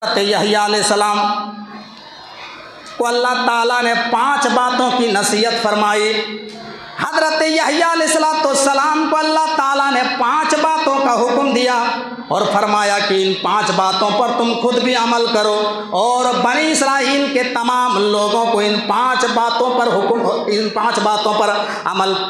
यहया अलैहिस्सलाम को अल्लाह ताला ने 5 बातों की नसीहत फरमाई। हज़रत यहया अलैहिस्सलाम को अल्लाह ताला ने 5 बातों का हुक्म दिया और फरमाया कि इन 5 बातों पर तुम खुद भी अमल करो और बनी इस्राइल के तमाम लोगों को इन 5 बातों पर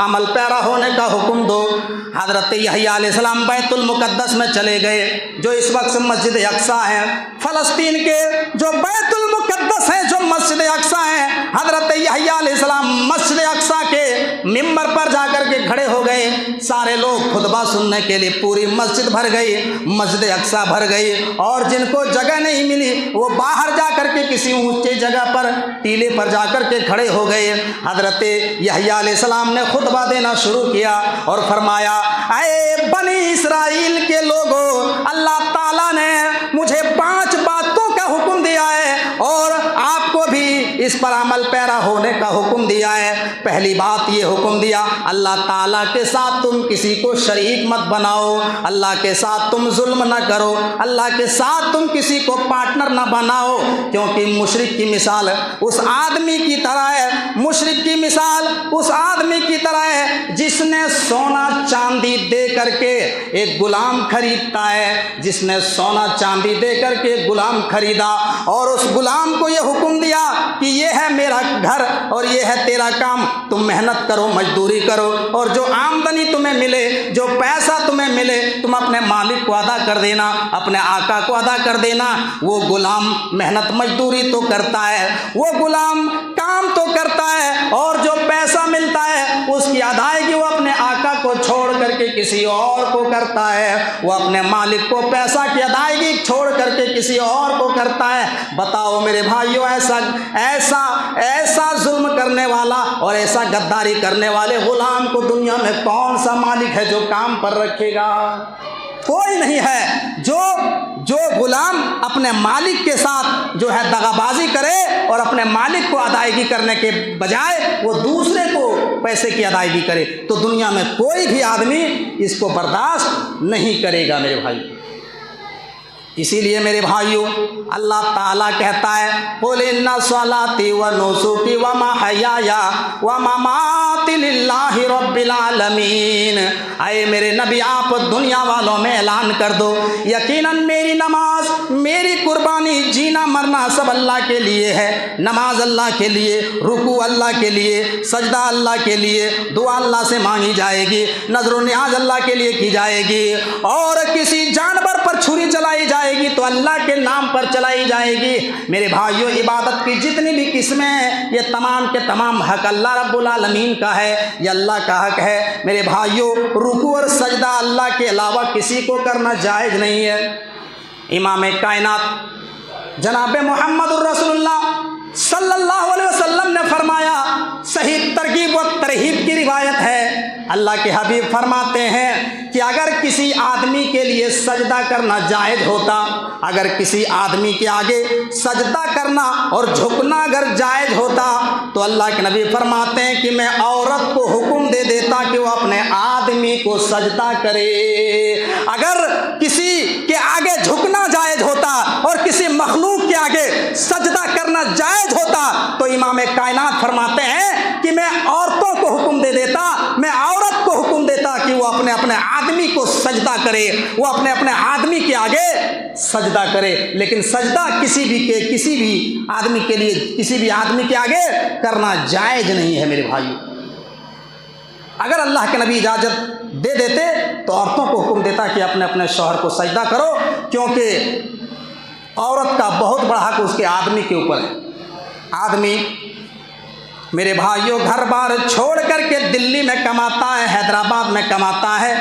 अमल पैरा होने का हुक्म दो। हज़रत यहया अलैहिस्सलाम बैतुल मुक़द्दस में चले गए, जो इस वक्त मस्जिद अक्सा है। फ़लस्तीन के जो बैतुल मुक़द्दस है, जो मस्जिद अक्सा है, हज़रत यहया अलैहिस्सलाम मस्जिद अक्सा के मिंबर पर जाकर के खड़े हो गए। सारे लोग खुतबा सुनने के लिए पूरी मस्जिद भर गई, मस्जिद अक्सा भर गई। और जिनको जगह नहीं मिली वो बाहर जाकर के किसी ऊंचे जगह पर टीले पर जाकर के खड़े हो गए। हज़रत यहया अलैहिस्सलाम ने खुतबा देना शुरू किया और फरमाया, ऐ बनी इस्राइल के लोगों, अल्लाह ताला ने मुझे 5 बातों का हुक्म दिया है और आपको भी इस पर अमल पैरा होने का हुक्म दिया है। पहली बात ये हुक्म दिया, अल्लाह ताला के साथ तुम किसी को शरीक मत बनाओ, अल्लाह के साथ तुम जुल्म न करो, अल्लाह के साथ तुम किसी को पार्टनर न बनाओ, क्योंकि मुशरिक की मिसाल उस आदमी की तरह है, मुशरिक की मिसाल उस आदमी की तरह है जिसने सोना चांदी दे करके एक गुलाम खरीदता है, जिसने सोना चांदी दे करके गुलाम खरीदा और उस गुलाम को ये हुक्म दिया कि ये है मेरा घर और ये है तेरा काम, तुम मेहनत करो, मजदूरी करो और जो आमदनी तुम्हें मिले, जो पैसा तुम्हें मिले, तुम अपने मालिक को अदा कर देना, अपने आका को अदा कर देना। वो गुलाम मेहनत मजदूरी तो करता है, वो गुलाम काम तो करता है और जो पैसा मिलता है उसकी अदायगी वो अपने आका को छोड़ करके किसी और को करता है, वो अपने मालिक को पैसा की अदायगी छोड़ करके किसी और को करता है। बताओ मेरे भाइयों, ऐसा जुल्म करने वाला और ऐसा गद्दारी करने वाले गुलाम को दुनिया में कौन सा मालिक है जो काम पर रखेगा? कोई नहीं है। जो गुलाम अपने मालिक के साथ जो है दगाबाजी करे और अपने मालिक को अदायगी करने के बजाय वो दूसरे को पैसे की अदायगी करे, तो दुनिया में कोई भी आदमी इसको बर्दाश्त नहीं करेगा मेरे भाई। इसीलिए मेरे भाइयों, अल्लाह ताला कहता है, कुल इन्ना सलाती व नुसुकी व महयाया व ममाती लिल्लाहि रब्बिल आलमीन। आए मेरे नबी, आप दुनिया वालों में ऐलान कर दो, यकीनन मेरी नमाज, मेरी कुर्बानी, जीना मरना सब अल्लाह के लिए है। नमाज अल्लाह के लिए, रुकू अल्लाह के लिए, सजदा अल्लाह के लिए, दुआ अल्लाह से मांगी जाएगी, नजर नियाज अल्लाह के लिए की जाएगी और किसी जानवर पर छुरी चलाई जाएगी तो अल्लाह के नाम पर चलाई जाएगी। मेरे भाइयों, इबादत की जितनी भी किस्में हैं ये तमाम के तमाम हक अल्लाह रब्बुल आलमीन का है, ये अल्लाह का हक है। मेरे भाइयों, रुकू और सजदा अल्लाह के अलावा किसी को करना जायज़ नहीं है। इमाम कायनात जनाब मोहम्मद रसूलुल्लाह सल्लल्लाहु अलैहि वसल्लम ने फरमाया, सही तरगीब व तरहीब की रिवायत है, अल्लाह के हबीब फरमाते हैं कि अगर किसी आदमी के लिए सजदा करना जायज़ होता, अगर किसी आदमी के आगे सजदा करना और झुकना अगर जायज़ होता, तो अल्लाह के नबी फरमाते हैं कि मैं औरत को हुक्म दे देता कि वो अपने आदमी को सजदा करे। अगर किसी के आगे झुकना जायज़ होता और किसी मखलूक के आगे सजदा करना जायज़ होता, तो इमाम कायनात फरमाते हैं कि मैं औरतों को हुक्म दे देता, मैं औरत को हुक्म देता कि वो अपने अपने आदमी को सजदा करे, वो अपने अपने आदमी के आगे सजदा करे। लेकिन सजदा किसी भी आदमी के लिए, किसी भी आदमी के आगे करना जायज़ नहीं है मेरे भाइयों। अगर अल्लाह के नबी इजाज़त दे देते तो औरतों को हुक्म देता कि अपने अपने शौहर को सजदा करो, क्योंकि औरत का बहुत बड़ा हक उसके आदमी के ऊपर है। आदमी मेरे भाइयों घर बार छोड़ करके दिल्ली में कमाता है, हैदराबाद में कमाता है,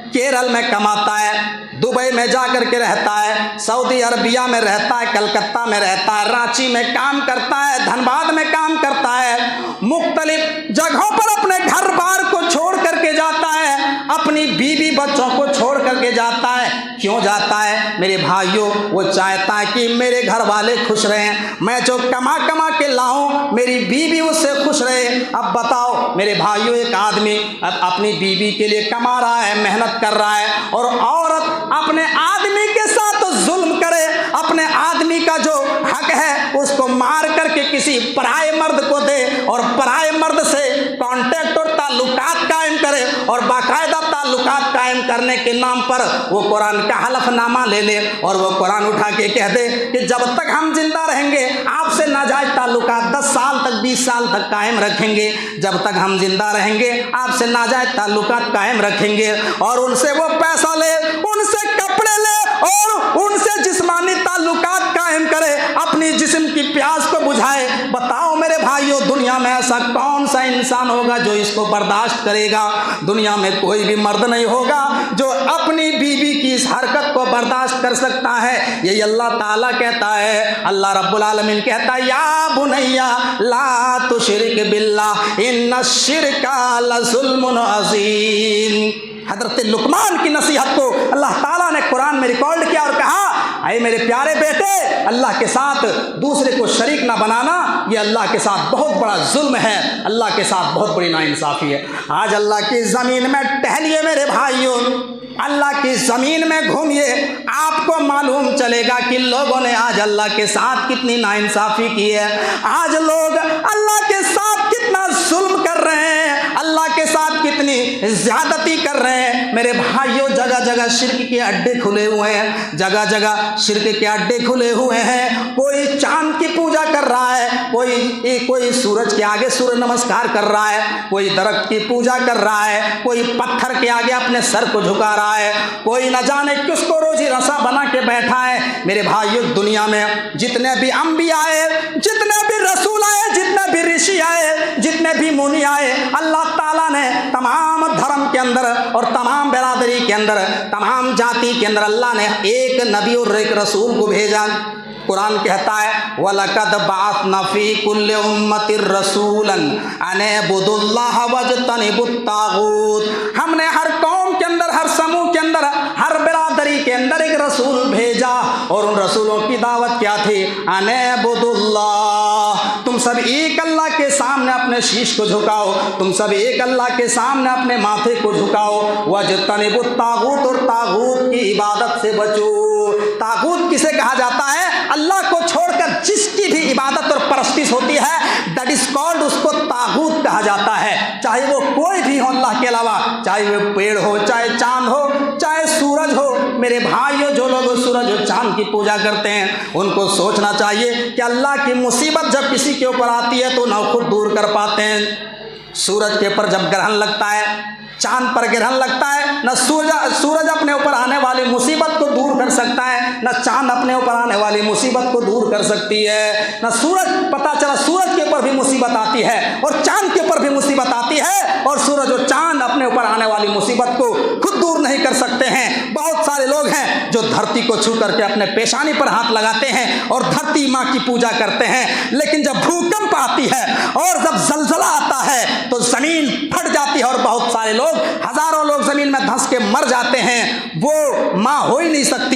केरल में कमाता है, दुबई में जा कर के रहता है, सऊदी अरबिया में रहता है, कलकत्ता में रहता है, रांची में काम करता है, धनबाद में काम करता है, मुख्तलिफ जगहों पर अपने घर बार को छोड़ करके जाता है, अपनी बीवी बच्चों को छोड़ करके जाता है। क्यों जाता है मेरे भाइयों? वो चाहता है कि मेरे घर वाले खुश रहें, मैं जो कमा के लाऊं मेरी बीवी उससे खुश रहे। अब बताओ मेरे भाइयों, एक आदमी अब अपनी बीवी के लिए कमा रहा है, मेहनत कर रहा है और औरत अपने आदमी के साथ जुल्म करे, अपने आदमी का जो हक है उसको मार करके किसी पराये मर्द को दे और पराये मर्द से कांटेक्ट और ताल्लुकात कायम करे और बाकायदा ताल्लुकात कायम करने के नाम पर वो कुरान का हलफनामा ले ले और वो कुरान उठा के कह दे कि जब तक हम जिंदा रहेंगे आपसे नाजायज ताल्लुकात 10 साल तक 20 साल तक कायम रखेंगे, जब तक हम जिंदा रहेंगे आपसे नाजायज ताल्लुकात कायम रखेंगे और उनसे वो पैसा ले, उनसे कपड़े ले और उनसे जिस्मानी ताल्लुकात कायम करे, अपनी जिस्म की प्यास को बुझाए। बताओ मेरे भाइयों, दुनिया में ऐसा कौन सा इंसान होगा जो इसको बर्दाश्त करेगा? दुनिया में कोई भी मर्द नहीं होगा जो अपनी बीवी की इस हरकत को बर्दाश्त कर सकता है। यही अल्लाह ताला कहता है, अल्लाह रब्बुल आलमीन कहता है, या बुनैया ला तुशरिक बिल्लाह इन्नश्शिरका लज़ुल्मुन अज़ीम। हज़रत लुकमान की नसीहत को अल्लाह ताला ने कुरान में रिकॉर्ड किया और कहा, अरे मेरे प्यारे बेटे, अल्लाह के साथ दूसरे को शरीक ना बनाना ये अल्लाह के साथ बहुत बड़ा जुल्म है, अल्लाह के साथ बहुत बड़ी नाइंसाफ़ी है। आज अल्लाह की ज़मीन में टहलिए मेरे भाइयों, अल्लाह की ज़मीन में घूमिए, आपको मालूम चलेगा कि लोगों ने आज अल्लाह के साथ कितनी नाइंसाफ़ी की है। आज लोग अल्लाह के साथ कितना जुल्म कर रहे हैं, अल्लाह के साथ कितनी ज़्यादती कर रहे हैं। मेरे भाइयों, जगह जगह शिर्क के अड्डे खुले हुए हैं, जगह जगह शिर्क के अड्डे खुले हुए हैं। कोई चांद की पूजा कर रहा है, कोई सूरज के आगे सूर्य नमस्कार कर रहा है, कोई दरख्त की पूजा कर रहा है, कोई पत्थर के आगे अपने सर को झुका रहा है, कोई न जाने किसको रोजी रसा बना के बैठा है। मेरे भाइयों, दुनिया में जितने भी अंबिया आए, जितने भी रसूल आए, जितने भी ऋषि आए, जितने भी मुनि आए, अल्लाह ताला ने तमाम धर्म के अंदर और तमाम बिरादरी के अंदर, तमाम जाति के अंदर अल्लाह ने एक नबी और एक रसूल को भेजा। कुरान कहता है, वलकद बअसना फी कुल्लि उम्मतिर रसूलन अन इब्दुल्लाह वज्तनिबुत तागूत। हमने हर कौम के अंदर, हर समूह के अंदर, हर बिरादरी के अंदर एक रसूल भेजा और उन रसूलों की दावत क्या थी? अन इब्दुल्लाह, तुम सब एक अल्लाह के सामने अपने शीश को झुकाओ, तुम सब एक अल्लाह के सामने अपने माथे को झुकाओ। वज्तनिबुत तागूत, और तागूत की इबादत से बचो। तागूत किसे कहा जाता है? अल्लाह को छोड़कर जिसकी भी इबादत और परस्तिश होती है, दैट इज कॉल्ड, उसको तागूत कहा जाता है। चाहे वो कोई भी हो अल्लाह के अलावा, चाहे वो पेड़ हो, चाहे चांद हो, चाहे सूरज हो। मेरे भाइयों, जो लोग सूरज और चांद की पूजा करते हैं उनको सोचना चाहिए कि अल्लाह की मुसीबत जब किसी के ऊपर आती है तो ना खुद दूर कर पाते हैं। सूरज के ऊपर जब ग्रहण लगता है, चांद पर ग्रहण लगता है, न सूरज अपने ऊपर आने वाली मुसीबत को दूर कर सकता है, न चांद अपने ऊपर आने वाली मुसीबत को दूर कर सकती है। न सूरज, पता चला सूरज के ऊपर भी मुसीबत आती है और चांद के ऊपर भी मुसीबत आती है, और सूरज और चांद अपने ऊपर आने वाली मुसीबत को खुद दूर नहीं कर सकते हैं। बहुत सारे लोग हैं जो धरती को छू करके अपने पेशानी पर हाथ लगाते हैं और धरती माँ की पूजा करते हैं, लेकिन जब भूकंप आती है और जब जलजला आता है तो जमीन फट जाती है और बहुत सारे लोग, हजारों लोग जमीन में धंस के मर जाते हैं। वो माँ हो ही नहीं सकती।